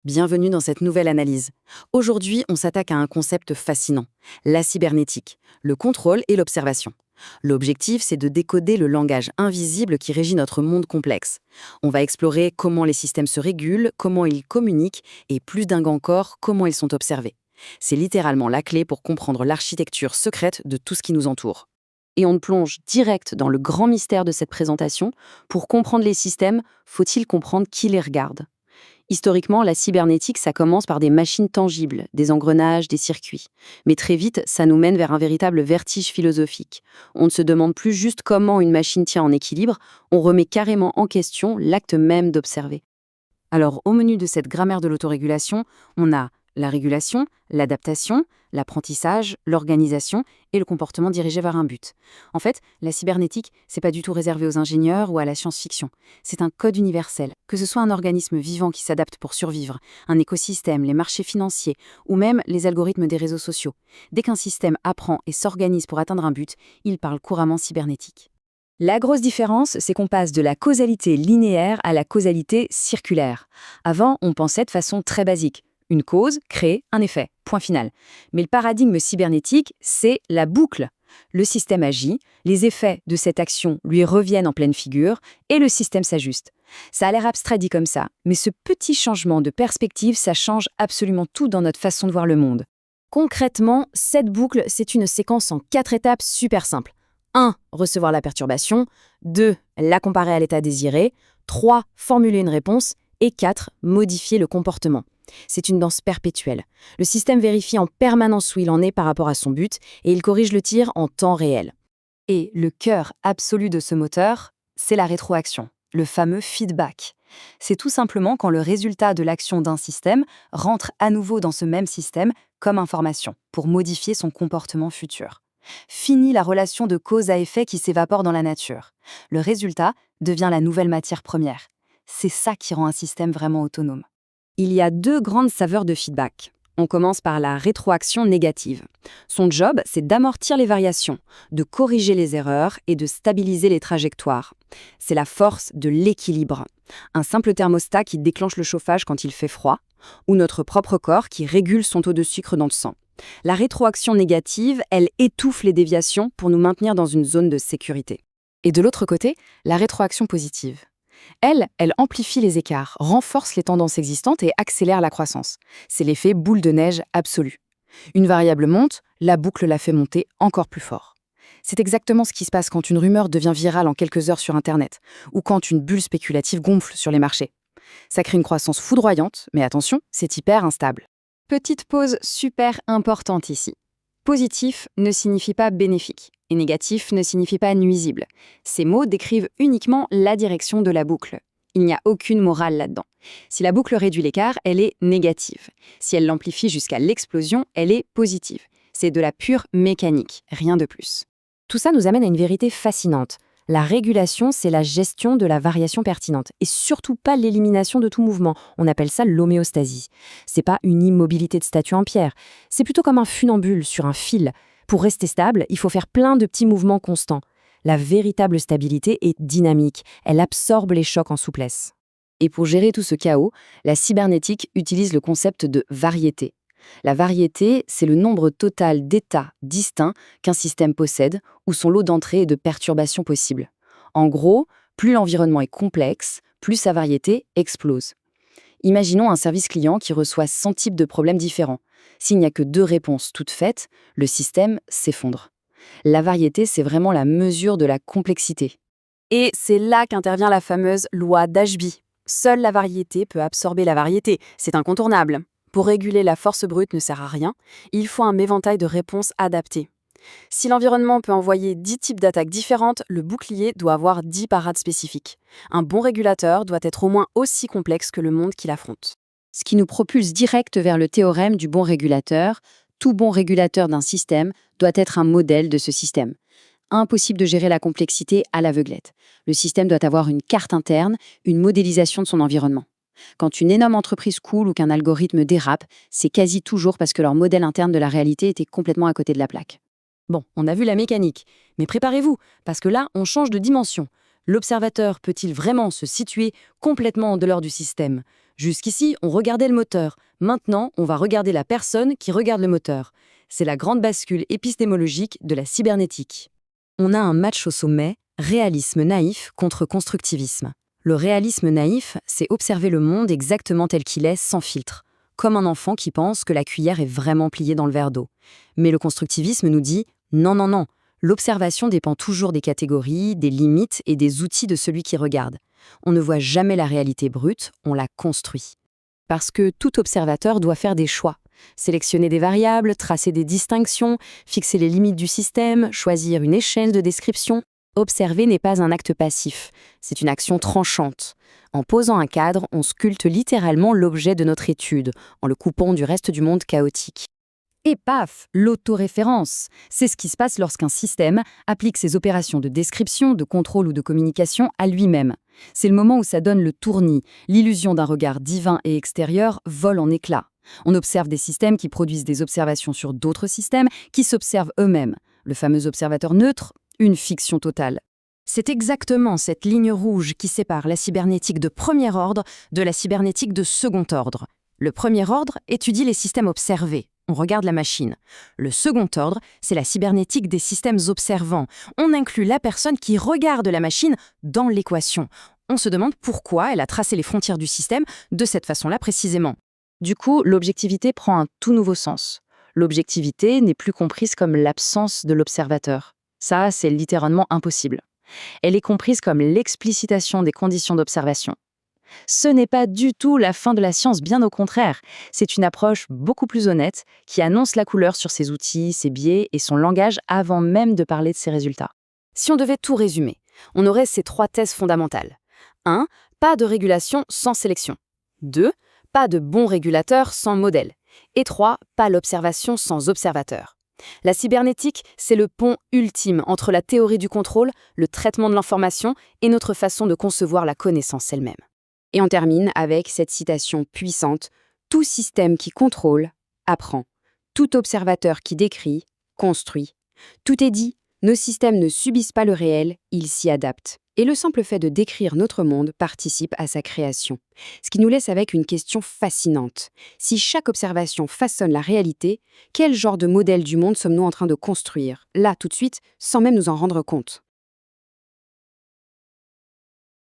Bienvenue dans cette nouvelle analyse. Aujourd'hui, on s'attaque à un concept fascinant, la cybernétique, le contrôle et l'observation. L'objectif, c'est de décoder le langage invisible qui régit notre monde complexe. On va explorer comment les systèmes se régulent, comment ils communiquent et, plus dingue encore, comment ils sont observés. C'est littéralement la clé pour comprendre l'architecture secrète de tout ce qui nous entoure. Et on plonge direct dans le grand mystère de cette présentation. Pour comprendre les systèmes, faut-il comprendre qui les regarde? Historiquement, la cybernétique, ça commence par des machines tangibles, des engrenages, des circuits. Mais très vite, ça nous mène vers un véritable vertige philosophique. On ne se demande plus juste comment une machine tient en équilibre, on remet carrément en question l'acte même d'observer. Alors, au menu de cette grammaire de l'autorégulation, on a la régulation, l'adaptation, l'apprentissage, l'organisation et le comportement dirigé vers un but. En fait, la cybernétique, c'est pas du tout réservé aux ingénieurs ou à la science-fiction. C'est un code universel, que ce soit un organisme vivant qui s'adapte pour survivre, un écosystème, les marchés financiers ou même les algorithmes des réseaux sociaux. Dès qu'un système apprend et s'organise pour atteindre un but, il parle couramment cybernétique. La grosse différence, c'est qu'on passe de la causalité linéaire à la causalité circulaire. Avant, on pensait de façon très basique. Une cause crée un effet, point final. Mais le paradigme cybernétique, c'est la boucle. Le système agit, les effets de cette action lui reviennent en pleine figure et le système s'ajuste. Ça a l'air abstrait dit comme ça, mais ce petit changement de perspective, ça change absolument tout dans notre façon de voir le monde. Concrètement, cette boucle, c'est une séquence en 4 étapes super simples. 1. Recevoir la perturbation. 2. La comparer à l'état désiré. 3. Formuler une réponse. Et 4. Modifier le comportement. C'est une danse perpétuelle. Le système vérifie en permanence où il en est par rapport à son but et il corrige le tir en temps réel. Et le cœur absolu de ce moteur, c'est la rétroaction, le fameux feedback. C'est tout simplement quand le résultat de l'action d'un système rentre à nouveau dans ce même système comme information pour modifier son comportement futur. Fini la relation de cause à effet qui s'évapore dans la nature. Le résultat devient la nouvelle matière première. C'est ça qui rend un système vraiment autonome. Il y a 2 grandes saveurs de feedback. On commence par la rétroaction négative. Son job, c'est d'amortir les variations, de corriger les erreurs et de stabiliser les trajectoires. C'est la force de l'équilibre. Un simple thermostat qui déclenche le chauffage quand il fait froid, ou notre propre corps qui régule son taux de sucre dans le sang. La rétroaction négative, elle étouffe les déviations pour nous maintenir dans une zone de sécurité. Et de l'autre côté, la rétroaction positive. Elle amplifie les écarts, renforce les tendances existantes et accélère la croissance. C'est l'effet boule de neige absolu. Une variable monte, la boucle la fait monter encore plus fort. C'est exactement ce qui se passe quand une rumeur devient virale en quelques heures sur Internet, ou quand une bulle spéculative gonfle sur les marchés. Ça crée une croissance foudroyante, mais attention, c'est hyper instable. Petite pause super importante ici. Positif ne signifie pas bénéfique, et négatif ne signifie pas nuisible. Ces mots décrivent uniquement la direction de la boucle. Il n'y a aucune morale là-dedans. Si la boucle réduit l'écart, elle est négative. Si elle l'amplifie jusqu'à l'explosion, elle est positive. C'est de la pure mécanique, rien de plus. Tout ça nous amène à une vérité fascinante. La régulation, c'est la gestion de la variation pertinente, et surtout pas l'élimination de tout mouvement. On appelle ça l'homéostasie. C'est pas une immobilité de statue en pierre, c'est plutôt comme un funambule sur un fil. Pour rester stable, il faut faire plein de petits mouvements constants. La véritable stabilité est dynamique, elle absorbe les chocs en souplesse. Et pour gérer tout ce chaos, la cybernétique utilise le concept de variété. La variété, c'est le nombre total d'états distincts qu'un système possède ou son lot d'entrées et de perturbations possibles. En gros, plus l'environnement est complexe, plus sa variété explose. Imaginons un service client qui reçoit 100 types de problèmes différents. S'il n'y a que 2 réponses toutes faites, le système s'effondre. La variété, c'est vraiment la mesure de la complexité. Et c'est là qu'intervient la fameuse loi d'Ashby. Seule la variété peut absorber la variété, c'est incontournable. Pour réguler la force brute ne sert à rien, il faut un éventail de réponses adaptées. Si l'environnement peut envoyer 10 types d'attaques différentes, le bouclier doit avoir 10 parades spécifiques. Un bon régulateur doit être au moins aussi complexe que le monde qu'il affronte. Ce qui nous propulse direct vers le théorème du bon régulateur. Tout bon régulateur d'un système doit être un modèle de ce système. Impossible de gérer la complexité à l'aveuglette. Le système doit avoir une carte interne, une modélisation de son environnement. Quand une énorme entreprise coule ou qu'un algorithme dérape, c'est quasi toujours parce que leur modèle interne de la réalité était complètement à côté de la plaque. Bon, on a vu la mécanique, mais préparez-vous, parce que là, on change de dimension. L'observateur peut-il vraiment se situer complètement en dehors du système? Jusqu'ici, on regardait le moteur. Maintenant, on va regarder la personne qui regarde le moteur. C'est la grande bascule épistémologique de la cybernétique. On a un match au sommet, réalisme naïf contre constructivisme. Le réalisme naïf, c'est observer le monde exactement tel qu'il est, sans filtre, comme un enfant qui pense que la cuillère est vraiment pliée dans le verre d'eau. Mais le constructivisme nous dit « non, non, non ». L'observation dépend toujours des catégories, des limites et des outils de celui qui regarde. On ne voit jamais la réalité brute, on la construit. Parce que tout observateur doit faire des choix. Sélectionner des variables, tracer des distinctions, fixer les limites du système, choisir une échelle de description. Observer n'est pas un acte passif, c'est une action tranchante. En posant un cadre, on sculpte littéralement l'objet de notre étude, en le coupant du reste du monde chaotique. Et paf, l'autoréférence. C'est ce qui se passe lorsqu'un système applique ses opérations de description, de contrôle ou de communication à lui-même. C'est le moment où ça donne le tournis. L'illusion d'un regard divin et extérieur vole en éclats. On observe des systèmes qui produisent des observations sur d'autres systèmes qui s'observent eux-mêmes. Le fameux observateur neutre, une fiction totale. C'est exactement cette ligne rouge qui sépare la cybernétique de premier ordre de la cybernétique de second ordre. Le premier ordre étudie les systèmes observés. On regarde la machine. Le second ordre, c'est la cybernétique des systèmes observants. On inclut la personne qui regarde la machine dans l'équation. On se demande pourquoi elle a tracé les frontières du système de cette façon-là précisément. Du coup, l'objectivité prend un tout nouveau sens. L'objectivité n'est plus comprise comme l'absence de l'observateur. Ça, c'est littéralement impossible. Elle est comprise comme l'explicitation des conditions d'observation. Ce n'est pas du tout la fin de la science, bien au contraire. C'est une approche beaucoup plus honnête qui annonce la couleur sur ses outils, ses biais et son langage avant même de parler de ses résultats. Si on devait tout résumer, on aurait ces 3 thèses fondamentales. 1. Pas de régulation sans sélection. 2. Pas de bon régulateur sans modèle. Et 3. Pas l'observation sans observateur. La cybernétique, c'est le pont ultime entre la théorie du contrôle, le traitement de l'information et notre façon de concevoir la connaissance elle-même. Et on termine avec cette citation puissante « Tout système qui contrôle, apprend. Tout observateur qui décrit, construit. Tout est dit, nos systèmes ne subissent pas le réel, ils s'y adaptent. » Et le simple fait de décrire notre monde participe à sa création. Ce qui nous laisse avec une question fascinante. Si chaque observation façonne la réalité, quel genre de modèle du monde sommes-nous en train de construire, là tout de suite, sans même nous en rendre compte ?